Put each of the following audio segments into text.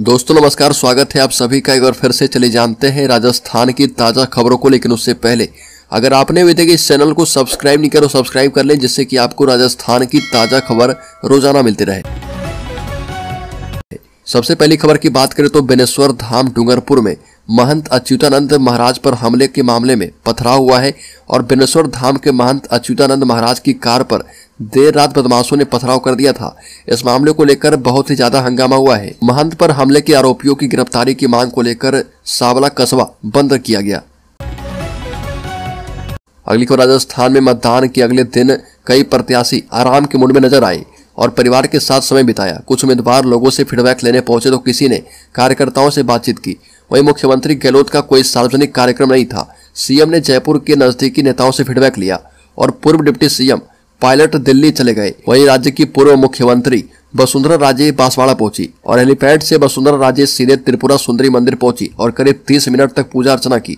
दोस्तों नमस्कार, स्वागत है आप सभी का एक बार फिर से। चले जानते हैं राजस्थान की ताज़ा खबरों को। लेकिन उससे पहले अगर आपने अभी तक इस चैनल को सब्सक्राइब नहीं किया तो सब्सक्राइब कर लें, जिससे कि आपको राजस्थान की ताज़ा खबर रोजाना मिलती रहे। सबसे पहली खबर की बात करें तो बेनेश्वर धाम डूंगरपुर में महंत अच्युतानंद महाराज पर हमले के मामले में पथराव हुआ है। और बेनेश्वर धाम के महंत अच्युतानंद महाराज की कार पर देर रात बदमाशों ने पथराव कर दिया था। इस मामले को लेकर बहुत ही ज्यादा हंगामा हुआ है। महंत पर हमले के आरोपियों की गिरफ्तारी की मांग को लेकर सावला कस्बा बंद किया गया। अगली खबर, राजस्थान में मतदान के अगले दिन कई प्रत्याशी आराम के मूड में नजर आए और परिवार के साथ समय बिताया। कुछ उम्मीदवार लोगों से फीडबैक लेने पहुंचे तो किसी ने कार्यकर्ताओं से बातचीत की। वहीं मुख्यमंत्री गहलोत का कोई सार्वजनिक कार्यक्रम नहीं था। सीएम ने जयपुर के नजदीकी नेताओं से फीडबैक लिया और पूर्व डिप्टी सीएम पायलट दिल्ली चले गए। वहीं राज्य की पूर्व मुख्यमंत्री वसुंधरा राजे बांसवाड़ा पहुंची और हेलीपैड से वसुंधरा राजे सीधे त्रिपुरा सुंदरी मंदिर पहुंची और करीब 30 मिनट तक पूजा अर्चना की।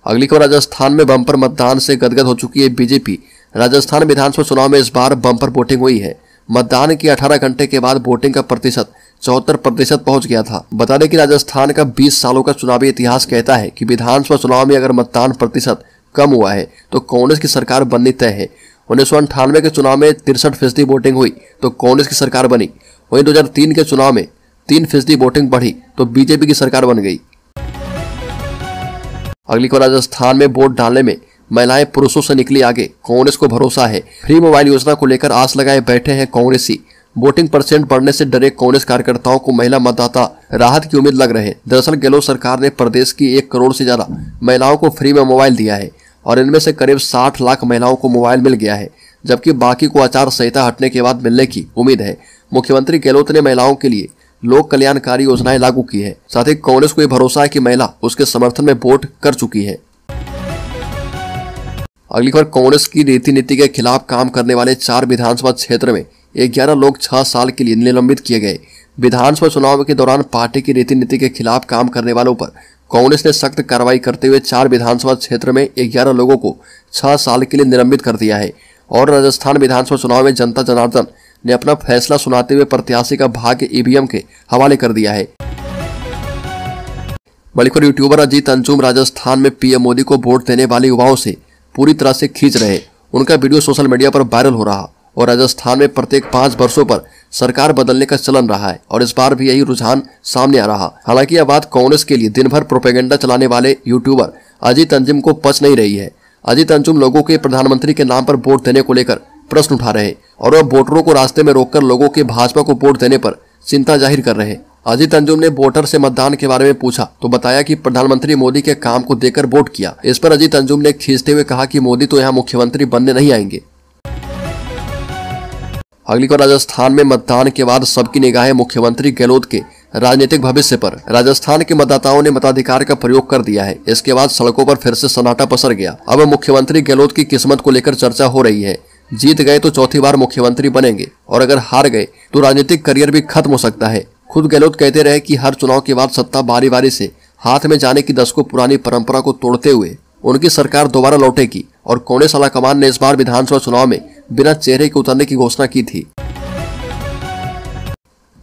अगली खबर, राजस्थान में बम्पर मतदान से गदगद हो चुकी है बीजेपी। राजस्थान विधानसभा चुनाव में इस बार बम्पर वोटिंग हुई है। मतदान के 18 घंटे के बाद वोटिंग का प्रतिशत 74% पहुंच गया था। बता दें कि राजस्थान का 20 सालों का चुनावी इतिहास कहता है कि विधानसभा चुनाव में अगर मतदान प्रतिशत कम हुआ है तो कांग्रेस की सरकार बननी तय है। 1998 के चुनाव में 63% वोटिंग हुई तो कांग्रेस की सरकार बनी। वहीं 2003 के चुनाव में 3% वोटिंग बढ़ी तो बीजेपी की सरकार बन गई। अगली खबर, राजस्थान में वोट डालने में महिलाएं पुरुषों से निकली आगे, कांग्रेस को भरोसा है। फ्री मोबाइल योजना को लेकर आस लगाए बैठे हैं कांग्रेसी। वोटिंग परसेंट बढ़ने से डरे कांग्रेस कार्यकर्ताओं को महिला मतदाता राहत की उम्मीद लग रहे हैं। दरअसल गहलोत सरकार ने प्रदेश की 1 करोड़ से ज्यादा महिलाओं को फ्री में मोबाइल दिया है और इनमें से करीब 60 लाख महिलाओं को मोबाइल मिल गया है, जबकि बाकी को आचार संहिता हटने के बाद मिलने की उम्मीद है। मुख्यमंत्री गहलोत ने महिलाओं के लिए लोक कल्याणकारी योजनाएं लागू की है। साथ ही कांग्रेस को यह भरोसा है कि महिला उसके समर्थन में वोट कर चुकी है। अगली खबर, कांग्रेस की रीति नीति के खिलाफ काम करने वाले 4 विधानसभा क्षेत्र में 11 लोग 6 साल के लिए निलंबित किए गए। विधानसभा चुनाव के दौरान पार्टी की रीति नीति के खिलाफ काम करने वालों पर कांग्रेस ने सख्त कार्रवाई करते हुए 4 विधानसभा क्षेत्र में 11 लोगों को 6 साल के लिए निलंबित कर दिया है। और राजस्थान विधानसभा चुनाव में जनता जनार्दन ने अपना फैसला सुनाते हुए प्रत्याशी का भाग्य ईवीएम के हवाले कर दिया है। बड़ी खबर, यूट्यूबर अजीत अंजुम राजस्थान में पीएम मोदी को वोट देने वाले युवाओं से पूरी तरह से खींच रहे। उनका वीडियो सोशल मीडिया पर वायरल हो रहा और राजस्थान में प्रत्येक 5 वर्षों पर सरकार बदलने का चलन रहा है और इस बार भी यही रुझान सामने आ रहा। हालांकि यह बात कांग्रेस के लिए दिन भर प्रोपेगेंडा चलाने वाले यूट्यूबर अजीत अंजुम को पच नहीं रही है। अजीत अंजुम लोगों के प्रधानमंत्री के नाम पर वोट देने को लेकर प्रश्न उठा रहे और वह वोटरों को रास्ते में रोककर लोगों के भाजपा को वोट देने पर चिंता जाहिर कर रहे। अजीत अंजुम ने वोटर से मतदान के बारे में पूछा तो बताया कि प्रधानमंत्री मोदी के काम को देखकर वोट किया। इस पर अजीत अंजुम ने खींचते हुए कहा कि मोदी तो यहाँ मुख्यमंत्री बनने नहीं आएंगे। अगली बार, राजस्थान में मतदान के बाद सबकी निगाहें मुख्यमंत्री गहलोत के राजनीतिक भविष्य पर। राजस्थान के मतदाताओं ने मताधिकार का प्रयोग कर दिया है। इसके बाद सड़कों पर फिर से सन्नाटा पसर गया। अब मुख्यमंत्री गहलोत की किस्मत को लेकर चर्चा हो रही है। जीत गए तो चौथी बार मुख्यमंत्री बनेंगे और अगर हार गए तो राजनीतिक करियर भी खत्म हो सकता है। खुद गहलोत कहते रहे कि हर चुनाव के बाद सत्ता बारी बारी से हाथ में जाने की दशकों पुरानी परंपरा को तोड़ते हुए उनकी सरकार दोबारा लौटेगी। और कांग्रेस आलाकमान ने इस बार विधानसभा चुनाव में बिना चेहरे के उतरने की घोषणा की थी।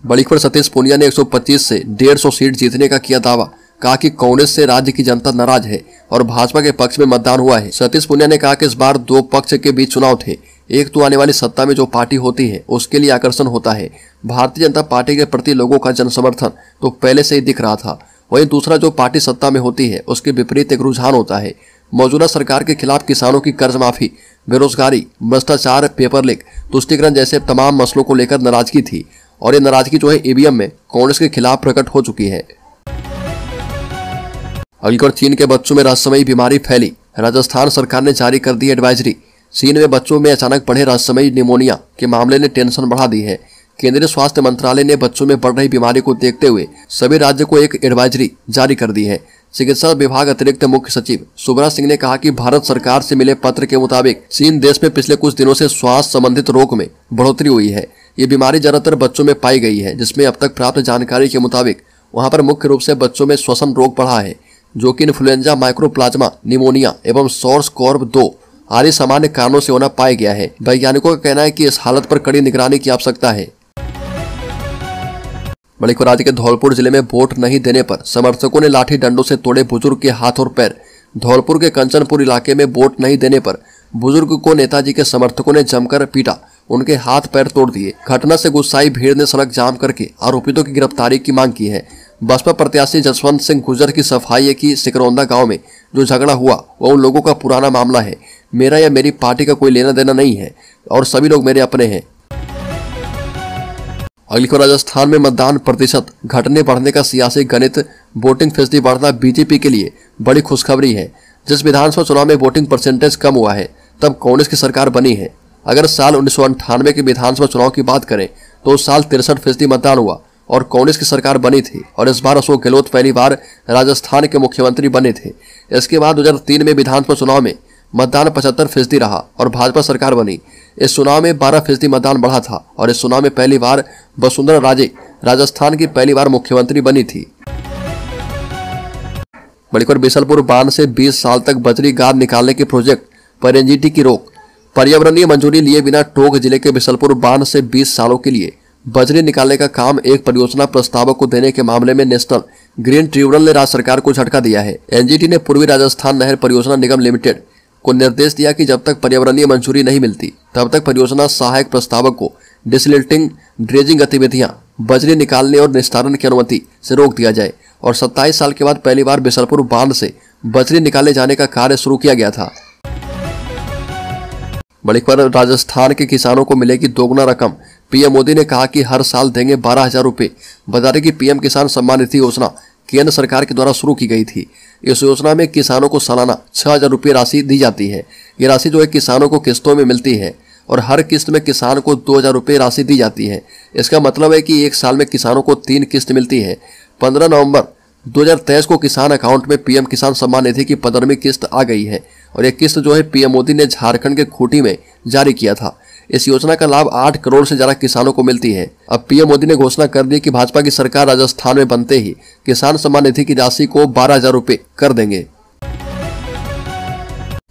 बड़ी खबर, सतीश पूनिया ने 125 से 150 सीट जीतने का किया दावा। कहा कि कांग्रेस से राज्य की जनता नाराज है और भाजपा के पक्ष में मतदान हुआ है। सतीश पूनिया ने कहा कि इस बार 2 पक्ष के बीच चुनाव थे। एक तो आने वाली सत्ता में जो पार्टी होती है उसके लिए आकर्षण होता है। भारतीय जनता पार्टी के प्रति लोगों का जन समर्थन तो पहले से ही दिख रहा था। वहीं दूसरा, जो पार्टी सत्ता में होती है उसके विपरीत एक रुझान होता है। मौजूदा सरकार के खिलाफ किसानों की कर्ज माफी, बेरोजगारी, भ्रष्टाचार, पेपर लीक, तुष्टीकरण जैसे तमाम मसलों को लेकर नाराजगी थी और ये नाराजगी जो है ईवीएम में कांग्रेस के खिलाफ प्रकट हो चुकी है। अगली खबर, चीन के बच्चों में रहस्यमयी बीमारी फैली। राजस्थान सरकार ने जारी कर दी एडवाइजरी। चीन में बच्चों में अचानक बढ़े रहस्यमयी निमोनिया के मामले ने टेंशन बढ़ा दी है। केंद्रीय स्वास्थ्य मंत्रालय ने बच्चों में बढ़ रही बीमारी को देखते हुए सभी राज्यों को एक एडवाइजरी जारी कर दी है। चिकित्सा विभाग अतिरिक्त मुख्य सचिव सुब्रा सिंह ने कहा कि भारत सरकार से मिले पत्र के मुताबिक चीन देश में पिछले कुछ दिनों से स्वास्थ्य संबंधित रोग में बढ़ोतरी हुई है। ये बीमारी ज्यादातर बच्चों में पाई गई है, जिसमें अब तक प्राप्त जानकारी के मुताबिक वहां पर मुख्य रूप से बच्चों में श्वसन रोग बढ़ा है, जो कि इन्फ्लुएंजा, माइक्रोप्लाज्मा, निमोनिया एवं सॉर्स कॉर्ब 2 आदि सामान्य कारणों से होना पाया गया है। वैज्ञानिकों का कहना है कि इस हालत पर कड़ी निगरानी की आवश्यकता है। बड़ी राज्य के धौलपुर जिले में वोट नहीं देने पर समर्थकों ने लाठी डंडों से तोड़े बुजुर्ग के हाथ और पैर। धौलपुर के कंचनपुर इलाके में वोट नहीं देने पर बुजुर्ग को नेताजी के समर्थकों ने जमकर पीटा, उनके हाथ पैर तोड़ दिए। घटना से गुस्साई भीड़ ने सड़क जाम करके आरोपितों की गिरफ्तारी की मांग की है। बसपा प्रत्याशी जसवंत सिंह गुर्जर की सफाई है कि सिकरौंदा गांव में जो झगड़ा हुआ वह उन लोगों का पुराना मामला है। मेरा या मेरी पार्टी का कोई लेना देना नहीं है और सभी लोग मेरे अपने हैं। अगली खबर, राजस्थान में मतदान प्रतिशत घटने बढ़ने का सियासी गणित, वोटिंग फीसदी बढ़ना बीजेपी के लिए बड़ी खुशखबरी है। जिस विधानसभा चुनाव में वोटिंग परसेंटेज कम हुआ है तब कांग्रेस की सरकार बनी है। अगर साल 1998 के विधानसभा चुनाव की बात करें तो उस साल 63% मतदान हुआ और कांग्रेस की सरकार बनी थी और इस बार अशोक गहलोत पहली बार राजस्थान के मुख्यमंत्री बने थे। इसके बाद 2003 में विधानसभा चुनाव में मतदान 75% रहा और भाजपा सरकार बनी। इस चुनाव में 12% मतदान बढ़ा था और इस चुनाव में पहली बार वसुंधरा राजे राजस्थान की पहली बार मुख्यमंत्री बनी थी। बड़ी खबर, बिशलपुर बांध से 20 साल तक बजरी गाद निकालने के प्रोजेक्ट पर एनजीटी की रोक। पर्यावरणीय मंजूरी लिए बिना टोंक जिले के बिशलपुर बांध से 20 सालों के लिए बजरी निकालने का काम एक परियोजना प्रस्तावक को देने के मामले में नेशनल ग्रीन ट्रिब्यूनल ने राज्य सरकार को झटका दिया है। एनजीटी ने पूर्वी राजस्थान नहर परियोजना निगम लिमिटेड को निर्देश दिया कि जब तक पर्यावरणीय मंजूरी नहीं मिलती तब तक परियोजना सहायक प्रस्तावक को डिसलिल्टिंग ड्रेजिंग गतिविधियां बजरी निकालने और निस्तारण की अनुमति से रोक दिया जाए और 27 साल के बाद पहली बार बिशलपुर बांध से बजरी निकाले जाने का कार्य शुरू किया गया था। बड़ी खबर, राजस्थान के किसानों को मिलेगी दोगुना रकम। पीएम मोदी ने कहा कि हर साल देंगे 12,000 रुपए। बता दें कि पीएम किसान सम्मान निधि योजना केंद्र सरकार के द्वारा शुरू की गई थी। इस योजना में किसानों को सालाना 6,000 रुपये राशि दी जाती है। ये राशि जो है किसानों को किस्तों में मिलती है और हर किस्त में किसान को 2,000 रुपये राशि दी जाती है। इसका मतलब है कि एक साल में किसानों को 3 किस्त मिलती है। 15 नवंबर 2023 को किसान अकाउंट में पीएम किसान सम्मान निधि की 15वीं किस्त आ गई है और यह किस्त जो है पीएम मोदी ने झारखंड के खूंटी में जारी किया था। इस योजना का लाभ 8 करोड़ से ज्यादा किसानों को मिलती है। अब पीएम मोदी ने घोषणा कर दी कि भाजपा की सरकार राजस्थान में बनते ही किसान सम्मान निधि की राशि को 12,000 रुपये कर देंगे।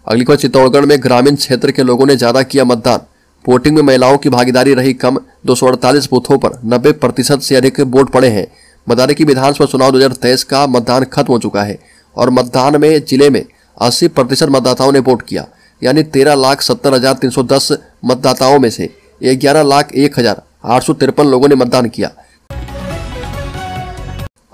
अगली खबर, चित्तौड़गढ़ में ग्रामीण क्षेत्र के लोगों ने ज्यादा किया मतदान। वोटिंग में महिलाओं की भागीदारी रही कम। 248 बूथों पर 90% से अधिक वोट पड़े हैं। बता दें कि विधानसभा चुनाव 2023 का मतदान खत्म हो चुका है और मतदान में जिले में 80% मतदाताओं ने वोट किया, यानी 13,70,310 मतदाताओं में से 11,01,853 लोगों ने मतदान किया।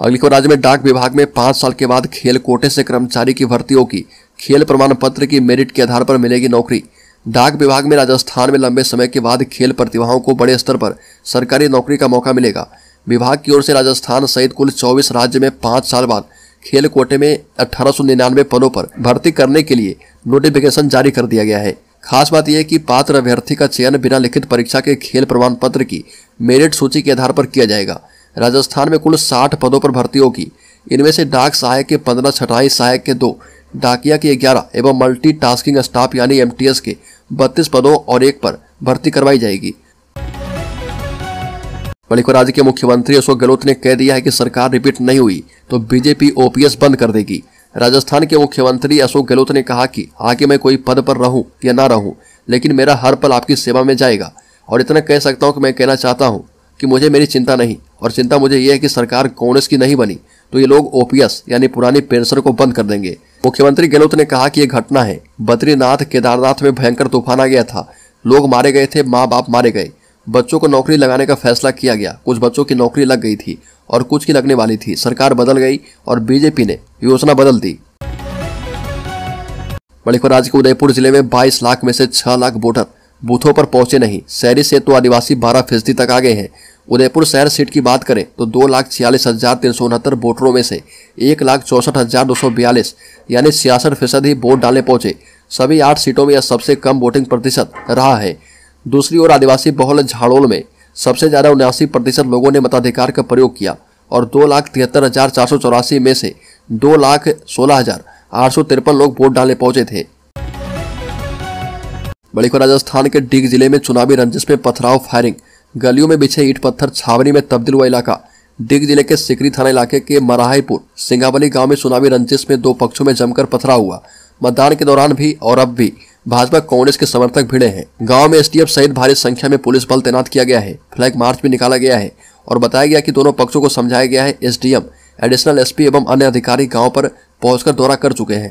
अगली खबर, राज्य में डाक विभाग में 5 साल के बाद खेल कोटे से कर्मचारी की भर्ती होगी। खेल प्रमाण पत्र की मेरिट के आधार पर मिलेगी नौकरी। डाक विभाग में राजस्थान में लंबे समय के बाद खेल प्रतिभाओं को बड़े स्तर पर सरकारी नौकरी का मौका मिलेगा। विभाग की ओर से राजस्थान सहित कुल 24 राज्य में 5 साल बाद खेल कोटे में 1899 पदों पर भर्ती करने के लिए नोटिफिकेशन जारी कर दिया गया है। खास बात यह है कि पात्र अभ्यर्थी का चयन बिना लिखित परीक्षा के खेल प्रमाण पत्र की मेरिट सूची के आधार पर किया जाएगा। राजस्थान में कुल 60 पदों पर भर्ती होगी। इनमें से डाक सहायक के 15, छटाई सहायक के 2, डाकिया के 11 एवं मल्टी टास्किंग स्टाफ यानी एमटीएस के 32 पदों और 1 पर भर्ती करवाई जाएगी। बड़ी खबर, राज्य के मुख्यमंत्री अशोक गहलोत ने कह दिया है कि सरकार रिपीट नहीं हुई तो बीजेपी ओपीएस बंद कर देगी। राजस्थान के मुख्यमंत्री अशोक गहलोत ने कहा कि आगे मैं कोई पद पर रहूं या ना रहूं, लेकिन मेरा हर पल आपकी सेवा में जाएगा। और इतना कह सकता हूं कि मैं कहना चाहता हूं कि मुझे मेरी चिंता नहीं, और चिंता मुझे यह है कि सरकार कांग्रेस की नहीं बनी तो ये लोग ओपीएस यानी पुरानी पेंशन को बंद कर देंगे। मुख्यमंत्री गहलोत ने कहा कि यह घटना है। बद्रीनाथ केदारनाथ में भयंकर तूफान आ गया था, लोग मारे गए थे, माँ बाप मारे गए, बच्चों को नौकरी लगाने का फैसला किया गया। कुछ बच्चों की नौकरी लग गई थी और कुछ की लगने वाली थी। सरकार बदल गई और बीजेपी ने योजना बदल दी। बड़ी खबर, राज्य के उदयपुर जिले में 22 लाख में से 6 लाख वोटर बूथों पर पहुंचे नहीं। शहरी से तो आदिवासी 12% तक आ गए हैं। उदयपुर शहर सीट की बात करें तो 2,46,369 वोटरों में से 1,64,242 यानी 66% ही वोट डालने पहुंचे। सभी 8 सीटों में यह सबसे कम वोटिंग प्रतिशत रहा है। दूसरी ओर आदिवासी बहुल झाड़ोल में सबसे ज्यादा 79% लोगों ने मताधिकार का प्रयोग किया और 2,73,484 में से 2,16,853 लोग वोट डालने पहुंचे थे। बड़ी खबर, राजस्थान के डिग जिले में चुनावी रंजिश में पथराव, फायरिंग, गलियों में बिछे ईंट पत्थर, छावनी में तब्दील हुआ इलाका। डिग जिले के सिकरी थाना इलाके के मराहीपुर सिंगावली गांव में चुनावी रंजिश में 2 पक्षों में जमकर पथराव हुआ। मतदान के दौरान भी और अब भी भाजपा कांग्रेस के समर्थक भिड़े हैं। गांव में एसटीएफ सहित भारी संख्या में पुलिस बल तैनात किया गया है। फ्लैग मार्च भी निकाला गया है और बताया गया कि दोनों पक्षों को समझाया गया है। एसडीएम, एडिशनल एसपी एवं अन्य अधिकारी गांव पर पहुंचकर दौरा कर चुके हैं।